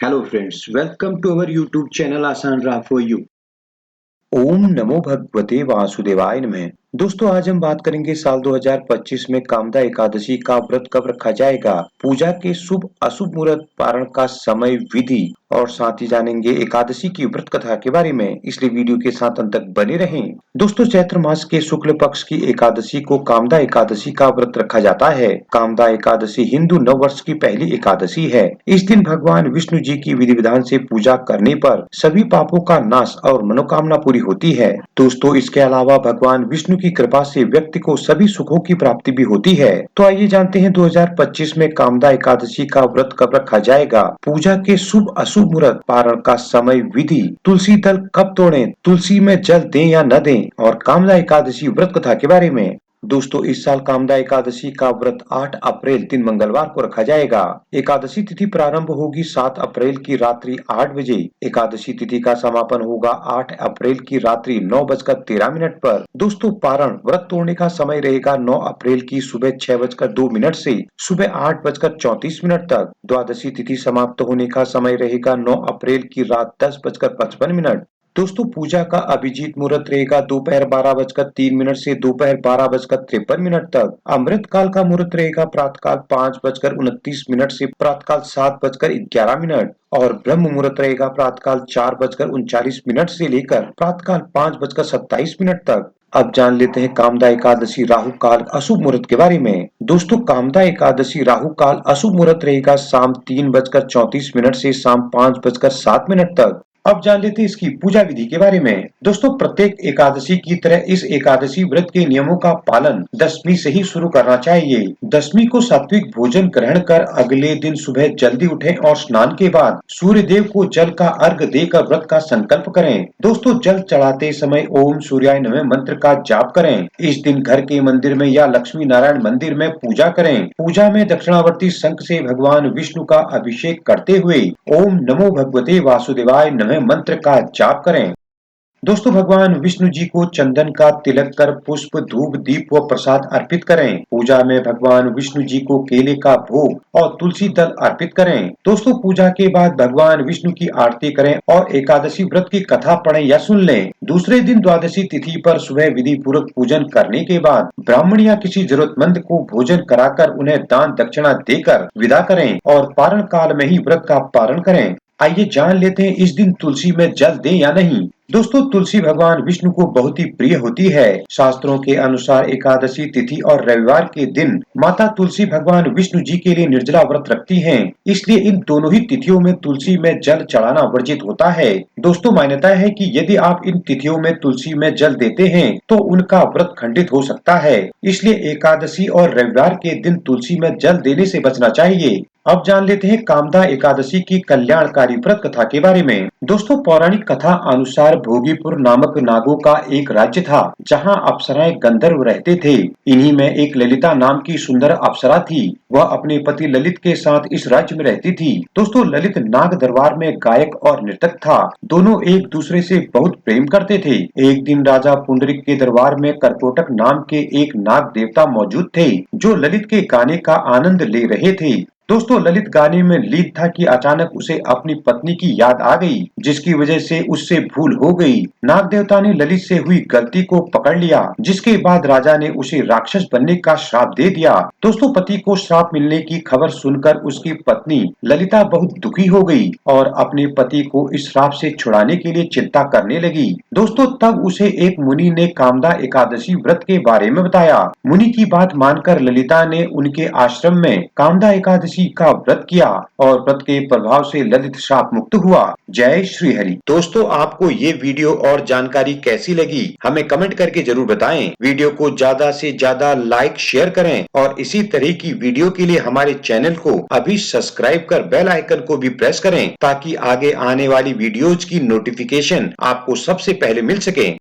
Hello friends, welcome to our YouTube channel Asan Ra for you. ओम नमो भगवते वासुदेवाय नमः। दोस्तों आज हम बात करेंगे साल 2025 में कामदा एकादशी का व्रत कब रखा जाएगा, पूजा के शुभ अशुभ मुहूर्त, पारण का समय, विधि और साथ ही जानेंगे एकादशी की व्रत कथा के बारे में, इसलिए वीडियो के साथ अंत तक बने रहें। दोस्तों चैत्र मास के शुक्ल पक्ष की एकादशी को कामदा एकादशी का व्रत रखा जाता है। कामदा एकादशी हिंदू नव वर्ष की पहली एकादशी है। इस दिन भगवान विष्णु जी की विधि विधान से पूजा करने पर सभी पापों का नाश और मनोकामना पूरी होती है। दोस्तों इसके अलावा भगवान विष्णु की कृपा से व्यक्ति को सभी सुखों की प्राप्ति भी होती है। तो आइए जानते हैं 2025 में कामदा एकादशी का व्रत कब रखा जाएगा, पूजा के शुभ अशुभ मुहूर्त, पारण का समय, विधि, तुलसी दल कब तोड़ें, तुलसी में जल दें या न दें और कामदा एकादशी व्रत कथा के बारे में। दोस्तों इस साल कामदा एकादशी का व्रत 8 अप्रैल दिन मंगलवार को रखा जाएगा। एकादशी तिथि प्रारंभ होगी 7 अप्रैल की रात्रि 8 बजे। एकादशी तिथि का समापन होगा 8 अप्रैल की रात्रि 9:13 पर। दोस्तों पारण व्रत तोड़ने का समय रहेगा 9 अप्रैल की सुबह 6:02 से सुबह 8:34 तक। द्वादशी तिथि समाप्त होने का समय रहेगा 9 अप्रैल की रात 10:55। दोस्तों पूजा का अभिजीत मुहूर्त रहेगा दोपहर 12:03 से दोपहर 12:53 तक। अमृत काल का मुहूर्त रहेगा प्रातःकाल 5:29 से प्रातःकाल 7:11 और ब्रह्म मुहूर्त रहेगा प्रातःकाल 4:39 से लेकर प्रातःकाल 5:27 तक। अब जान लेते हैं कामदा एकादशी राहु काल अशुभ मुहूर्त के बारे में। दोस्तों कामदा एकादशी राहु काल अशुभ मुहूर्त रहेगा शाम 3:34 से शाम 5:07 तक। अब जान लेते हैं इसकी पूजा विधि के बारे में। दोस्तों प्रत्येक एकादशी की तरह इस एकादशी व्रत के नियमों का पालन दशमी से ही शुरू करना चाहिए। दशमी को सात्विक भोजन ग्रहण कर अगले दिन सुबह जल्दी उठें और स्नान के बाद सूर्य देव को जल का अर्घ देकर व्रत का संकल्प करें। दोस्तों जल चढ़ाते समय ओम सूर्याय नमः मंत्र का जाप करें। इस दिन घर के मंदिर में या लक्ष्मी नारायण मंदिर में पूजा करें। पूजा में दक्षिणावर्ती शंख से भगवान विष्णु का अभिषेक करते हुए ओम नमो भगवते वासुदेवाय नमः मंत्र का जाप करें। दोस्तों भगवान विष्णु जी को चंदन का तिलक कर पुष्प, धूप, दीप व प्रसाद अर्पित करें। पूजा में भगवान विष्णु जी को केले का भोग और तुलसी दल अर्पित करें। दोस्तों पूजा के बाद भगवान विष्णु की आरती करें और एकादशी व्रत की कथा पढ़ें या सुन लें। दूसरे दिन द्वादशी तिथि पर सुबह विधि पूर्वक पूजन करने के बाद ब्राह्मण या किसी जरूरतमंद को भोजन कराकर उन्हें दान दक्षिणा देकर विदा करें और पारण काल में ही व्रत का पारण करें। आइए जान लेते हैं इस दिन तुलसी में जल दें या नहीं। दोस्तों तुलसी भगवान विष्णु को बहुत ही प्रिय होती है। शास्त्रों के अनुसार एकादशी तिथि और रविवार के दिन माता तुलसी भगवान विष्णु जी के लिए निर्जला व्रत रखती हैं। इसलिए इन दोनों ही तिथियों में तुलसी में जल चढ़ाना वर्जित होता है। दोस्तों मान्यता है कि यदि आप इन तिथियों में तुलसी में जल देते हैं तो उनका व्रत खंडित हो सकता है। इसलिए एकादशी और रविवार के दिन तुलसी में जल देने से बचना चाहिए। अब जान लेते हैं कामदा एकादशी की कल्याणकारी व्रत कथा के बारे में। दोस्तों पौराणिक कथा अनुसार भोगीपुर नामक नागों का एक राज्य था जहां अप्सराएं गंधर्व रहते थे। इन्हीं में एक ललिता नाम की सुंदर अप्सरा थी। वह अपने पति ललित के साथ इस राज्य में रहती थी। दोस्तों ललित नाग दरबार में गायक और नर्तक था। दोनों एक दूसरे से बहुत प्रेम करते थे। एक दिन राजा पुंडरीक के दरबार में करकोटक नाम के एक नाग देवता मौजूद थे जो ललित के गाने का आनंद ले रहे थे। दोस्तों ललित गाने में लीन था कि अचानक उसे अपनी पत्नी की याद आ गई, जिसकी वजह से उससे भूल हो गई। नाग देवता ने ललित से हुई गलती को पकड़ लिया, जिसके बाद राजा ने उसे राक्षस बनने का श्राप दे दिया। दोस्तों पति को श्राप मिलने की खबर सुनकर उसकी पत्नी ललिता बहुत दुखी हो गई और अपने पति को इस श्राप से छुड़ाने के लिए चिंता करने लगी। दोस्तों तब उसे एक मुनि ने कामदा एकादशी व्रत के बारे में बताया। मुनि की बात मानकर ललिता ने उनके आश्रम में कामदा एकादशी का व्रत किया और व्रत के प्रभाव से ललित श्राप मुक्त हुआ। जय श्री हरि। दोस्तों आपको ये वीडियो और जानकारी कैसी लगी हमें कमेंट करके जरूर बताएं। वीडियो को ज्यादा से ज्यादा लाइक शेयर करें और इसी तरह की वीडियो के लिए हमारे चैनल को अभी सब्सक्राइब कर बेल आइकन को भी प्रेस करें ताकि आगे आने वाली वीडियोज की नोटिफिकेशन आपको सबसे पहले मिल सके।